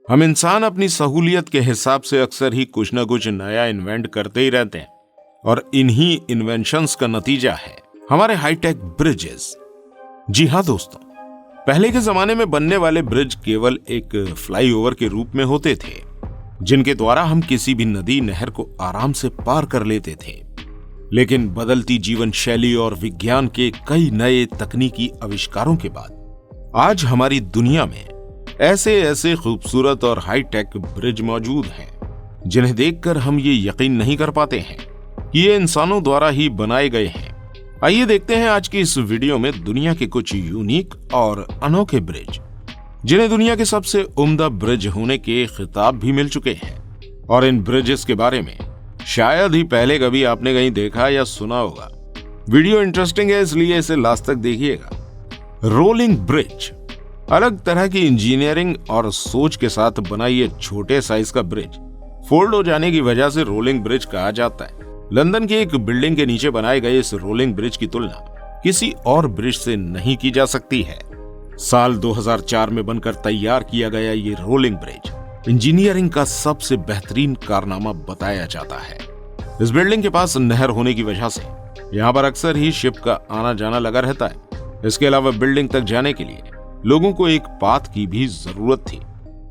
हम इंसान अपनी सहूलियत के हिसाब से अक्सर ही कुछ न कुछ नया इन्वेंट करते ही रहते हैं और इन्हीं इन्वेंशंस का नतीजा है हमारे हाईटेक ब्रिजेस। जी हाँ दोस्तों, पहले के जमाने में बनने वाले ब्रिज केवल एक फ्लाईओवर के रूप में होते थे, जिनके द्वारा हम किसी भी नदी नहर को आराम से पार कर लेते थे। लेकिन बदलती जीवन शैली और विज्ञान के कई नए तकनीकी आविष्कारों के बाद आज हमारी दुनिया में ऐसे ऐसे खूबसूरत और हाईटेक ब्रिज मौजूद हैं जिन्हें देखकर हम ये यकीन नहीं कर पाते हैं कि ये इंसानों द्वारा ही बनाए गए हैं। आइए देखते हैं आज की इस वीडियो में दुनिया के कुछ यूनिक और अनोखे ब्रिज, जिन्हें दुनिया के सबसे उम्दा ब्रिज होने के खिताब भी मिल चुके हैं। और इन ब्रिजेस के बारे में शायद ही पहले कभी आपने कहीं देखा या सुना होगा। वीडियो इंटरेस्टिंग है, इसलिए इसे लास्ट तक देखिएगा। रोलिंग ब्रिज अलग तरह की इंजीनियरिंग और सोच के साथ बना ये छोटे साइज का ब्रिज फोल्ड हो जाने की वजह से रोलिंग ब्रिज कहा जाता है। लंदन की एक बिल्डिंग के नीचे बनाए गए इस रोलिंग ब्रिज की तुलना किसी और ब्रिज से नहीं की जा सकती है। साल 2004 में बनकर तैयार किया गया ये रोलिंग ब्रिज इंजीनियरिंग का सबसे बेहतरीन कारनामा बताया जाता है। इस बिल्डिंग के पास नहर होने की वजह से यहाँ पर अक्सर ही शिप का आना जाना लगा रहता है। इसके अलावा बिल्डिंग तक जाने के लिए लोगों को एक पाथ की भी जरूरत थी।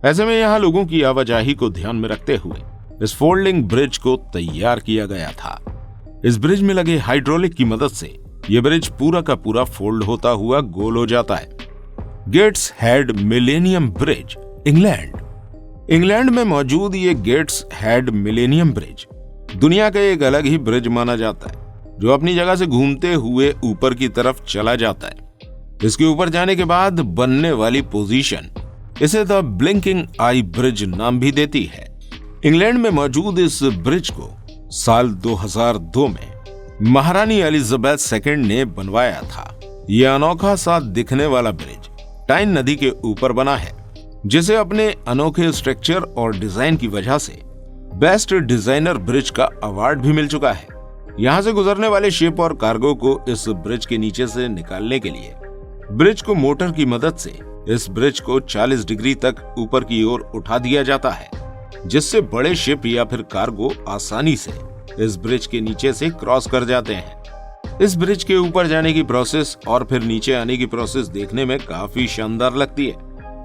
ऐसे में यहाँ लोगों की आवाजाही को ध्यान में रखते हुए इस फोल्डिंग ब्रिज को तैयार किया गया था। इस ब्रिज में लगे हाइड्रोलिक की मदद से यह ब्रिज पूरा का पूरा फोल्ड होता हुआ गोल हो जाता है। Gateshead millennium bridge, England में मौजूद ये गेट्स हेड मिलेनियम ब्रिज दुनिया का एक अलग ही ब्रिज माना जाता है, जो अपनी जगह से घूमते हुए ऊपर की तरफ चला जाता है। इसके ऊपर जाने के बाद बनने वाली पोजीशन इसे द ब्लिंकिंग आई ब्रिज नाम भी देती है। इंग्लैंड में मौजूद इस ब्रिज को साल 2002 में महारानी एलिजाबेथ सेकंड ने बनवाया था। यह अनोखा सा दिखने वाला ब्रिज टाइन नदी के ऊपर बना है, जिसे अपने अनोखे स्ट्रक्चर और डिजाइन की वजह से बेस्ट डिजाइनर ब्रिज का अवार्ड भी मिल चुका है। यहाँ से गुजरने वाले शिप और कार्गो को इस ब्रिज के नीचे से निकालने के लिए ब्रिज को मोटर की मदद से इस ब्रिज को 40 डिग्री तक ऊपर की ओर उठा दिया जाता है, जिससे बड़े शिप या फिर कार्गो आसानी से इस ब्रिज के नीचे से क्रॉस कर जाते हैं। इस ब्रिज के ऊपर जाने की प्रोसेस और फिर नीचे आने की प्रोसेस देखने में काफी शानदार लगती है,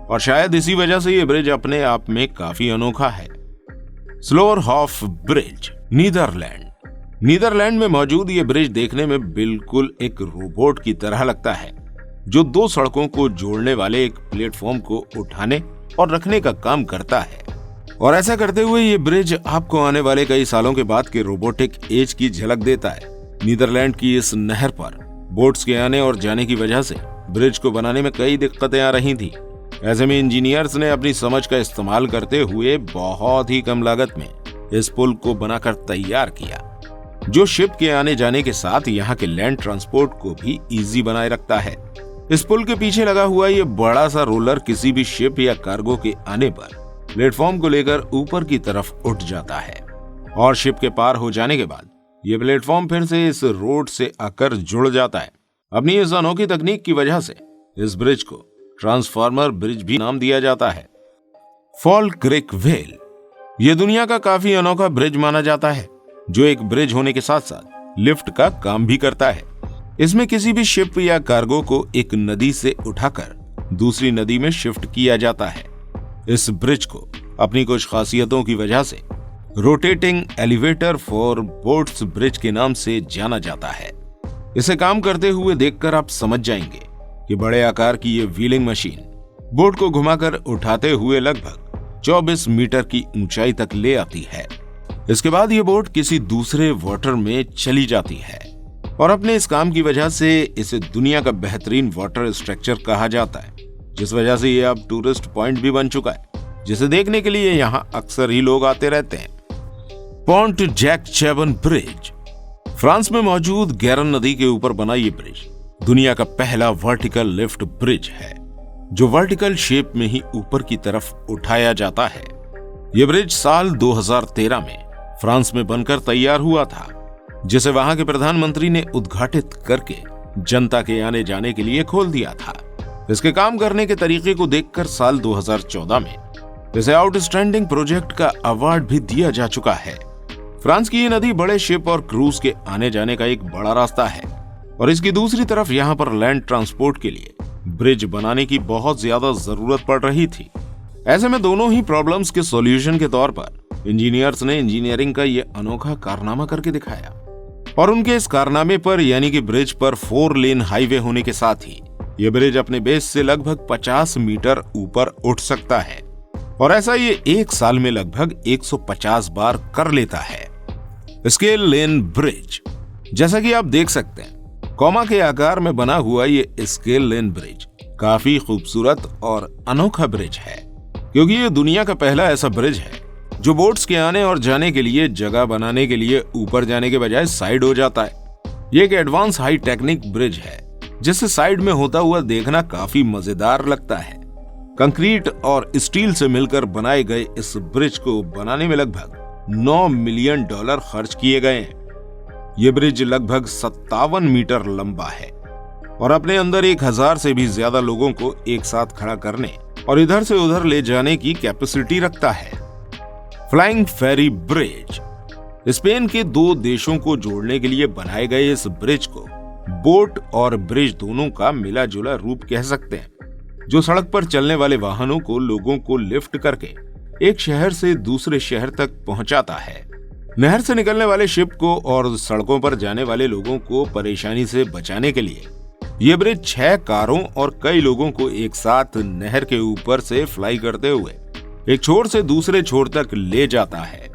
और शायद इसी वजह से ये ब्रिज अपने आप में काफी अनोखा है। स्लोअरहॉफ ब्रिज, नीदरलैंड में मौजूद ये ब्रिज देखने में बिल्कुल एक रोबोट की तरह लगता है, जो दो सड़कों को जोड़ने वाले एक प्लेटफॉर्म को उठाने और रखने का काम करता है। और ऐसा करते हुए ये ब्रिज आपको आने वाले कई सालों के बाद के रोबोटिक एज की झलक देता है। नीदरलैंड की इस नहर पर बोट्स के आने और जाने की वजह से ब्रिज को बनाने में कई दिक्कतें आ रही थी। ऐसे में इंजीनियर्स ने अपनी समझ का इस्तेमाल करते हुए बहुत ही कम लागत में इस पुल को बनाकर तैयार किया, जो शिप के आने जाने के साथ यहाँ के लैंड ट्रांसपोर्ट को भी इजी बनाए रखता है। इस पुल के पीछे लगा हुआ ये बड़ा सा रोलर किसी भी शिप या कार्गो के आने पर प्लेटफॉर्म को लेकर ऊपर की तरफ उठ जाता है, और शिप के पार हो जाने के बाद ये प्लेटफॉर्म फिर से इस रोड से आकर जुड़ जाता है। अपनी इस अनोखी तकनीक की वजह से इस ब्रिज को ट्रांसफार्मर ब्रिज भी नाम दिया जाता है। फॉल क्रिक वेल, ये दुनिया का काफी अनोखा ब्रिज माना जाता है, जो एक ब्रिज होने के साथ साथ लिफ्ट का काम भी करता है। इसमें किसी भी शिप या कार्गो को एक नदी से उठाकर दूसरी नदी में शिफ्ट किया जाता है। इस ब्रिज को अपनी कुछ खासियतों की वजह से rotating elevator for boats bridge के नाम से जाना जाता है। इसे काम करते हुए देखकर आप समझ जाएंगे कि बड़े आकार की ये व्हीलिंग मशीन बोट को घुमाकर उठाते हुए लगभग 24 मीटर की ऊंचाई तक ले आती है। इसके बाद ये बोट किसी दूसरे वाटर में चली जाती है, और अपने इस काम की वजह से इसे दुनिया का बेहतरीन वाटर स्ट्रक्चर कहा जाता है, जिस वजह से ये अब टूरिस्ट पॉइंट भी बन चुका है, जिसे देखने के लिए यहाँ अक्सर ही लोग आते रहते हैं। Pont Jacques Chaban bridge, France में मौजूद गैरन नदी के ऊपर बना ये ब्रिज दुनिया का पहला वर्टिकल लिफ्ट ब्रिज है, जो वर्टिकल शेप में ही ऊपर की तरफ उठाया जाता है। यह ब्रिज साल 2013 में फ्रांस में बनकर तैयार हुआ था, जिसे वहां के प्रधानमंत्री ने उद्घाटित करके जनता के आने जाने के लिए खोल दिया था। इसके काम करने के तरीके को देखकर साल 2014 में इसे आउटस्टैंडिंग प्रोजेक्ट का अवार्ड भी दिया जा चुका है। फ्रांस की ये नदी बड़े शिप और क्रूज के आने जाने का एक बड़ा रास्ता है और इसकी दूसरी तरफ यहाँ पर लैंड ट्रांसपोर्ट के लिए ब्रिज बनाने की बहुत ज्यादा जरूरत पड़ रही थी। ऐसे में दोनों ही प्रॉब्लम्स के सॉल्यूशन के तौर पर इंजीनियर्स ने इंजीनियरिंग का ये अनोखा कारनामा करके दिखाया और उनके इस कारनामे पर यानी कि ब्रिज पर 4 लेन हाईवे होने के साथ ही ये ब्रिज अपने बेस से लगभग 50 मीटर ऊपर उठ सकता है और ऐसा ये एक साल में लगभग 150 बार कर लेता है। स्केल लेन ब्रिज, जैसा कि आप देख सकते हैं, कॉमा के आकार में बना हुआ ये स्केल लेन ब्रिज काफी खूबसूरत और अनोखा ब्रिज है, क्योंकि ये दुनिया का पहला ऐसा ब्रिज है जो बोट्स के आने और जाने के लिए जगह बनाने के लिए ऊपर जाने के बजाय साइड हो जाता है। ये एक एडवांस हाई टेक्निक ब्रिज है जिसे साइड में होता हुआ देखना काफी मजेदार लगता है। कंक्रीट और स्टील से मिलकर बनाए गए इस ब्रिज को बनाने में लगभग $9 मिलियन खर्च किए गए हैं। ये ब्रिज लगभग 57 मीटर लंबा है और अपने अंदर 1000 से भी ज्यादा लोगों को एक साथ खड़ा करने और इधर से उधर ले जाने की कैपेसिटी रखता है। फ्लाइंग फेरी ब्रिज, स्पेन के 2 देशों को जोड़ने के लिए बनाए गए इस ब्रिज को बोट और ब्रिज दोनों का मिला जुला रूप कह सकते हैं, जो सड़क पर चलने वाले वाहनों को लोगों को लिफ्ट करके एक शहर से दूसरे शहर तक पहुंचाता है। नहर से निकलने वाले शिप को और सड़कों पर जाने वाले लोगों को परेशानी से बचाने के लिए ये ब्रिज 6 कारों और कई लोगों को एक साथ नहर के ऊपर से फ्लाई करते हुए एक छोर से दूसरे छोर तक ले जाता है।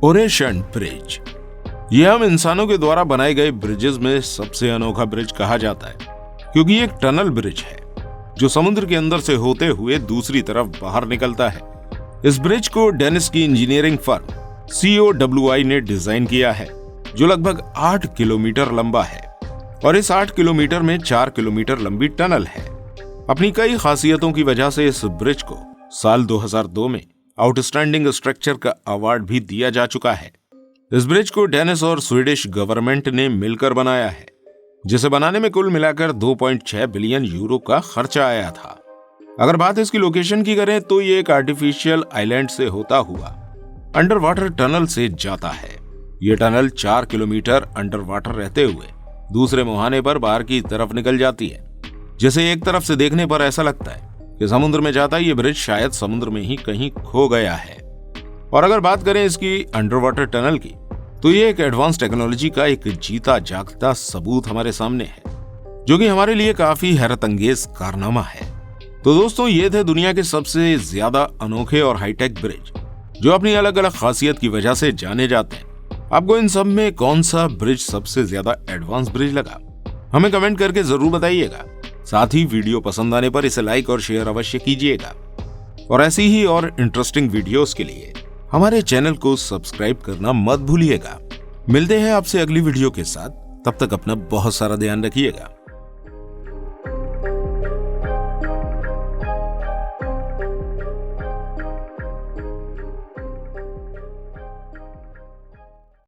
ओरेशन ब्रिज, यह हम इंसानों के द्वारा बनाए गए ब्रिजेस में सबसे अनोखा ब्रिज कहा जाता है, क्योंकि ये एक टनल ब्रिज है जो समुद्र के अंदर से होते हुए दूसरी तरफ बाहर निकलता है। इस ब्रिज को डेनिस की इंजीनियरिंग फर्म COWI ने डिजाइन किया है, जो लगभग 8 किलोमीटर लंबा है और इस 8 किलोमीटर में 4 किलोमीटर लंबी टनल है। अपनी कई खासियतों की वजह से इस ब्रिज को साल 2002 में आउटस्टैंडिंग स्ट्रक्चर का अवार्ड भी दिया जा चुका है। इस ब्रिज को डेनिस और स्वीडिश गवर्नमेंट ने मिलकर बनाया है, जिसे बनाने में कुल मिलाकर 2.6 बिलियन यूरो का खर्चा आया था। अगर बात इसकी लोकेशन की करें तो ये एक आर्टिफिशियल आइलैंड से होता हुआ अंडर वाटर टनल से जाता है। ये टनल 4 किलोमीटर अंडर वाटर रहते हुए दूसरे मुहाने पर बाहर की तरफ निकल जाती है, जिसे एक तरफ से देखने पर ऐसा लगता है कि समुद्र में जाता ये ब्रिज शायद समुद्र में ही कहीं खो गया है। और अगर बात करें इसकी अंडर वाटर टनल की, तो ये एक एडवांस टेक्नोलॉजी का एक जीता जागता सबूत हमारे सामने है, जो कि हमारे लिए काफी हैरतअंगेज कारनामा है। तो दोस्तों, ये थे दुनिया के सबसे ज्यादा अनोखे और हाईटेक ब्रिज, जो अपनी अलग अलग खासियत की वजह से जाने जाते हैं। आपको इन सब में कौन सा ब्रिज सबसे ज्यादा एडवांस ब्रिज लगा, हमें कमेंट करके जरूर बताइएगा। साथ ही वीडियो पसंद आने पर इसे लाइक और शेयर अवश्य कीजिएगा और ऐसी ही और इंटरेस्टिंग वीडियोस के लिए हमारे चैनल को सब्सक्राइब करना मत भूलिएगा। मिलते हैं आपसे अगली वीडियो के साथ, तब तक अपना बहुत सारा ध्यान रखिएगा।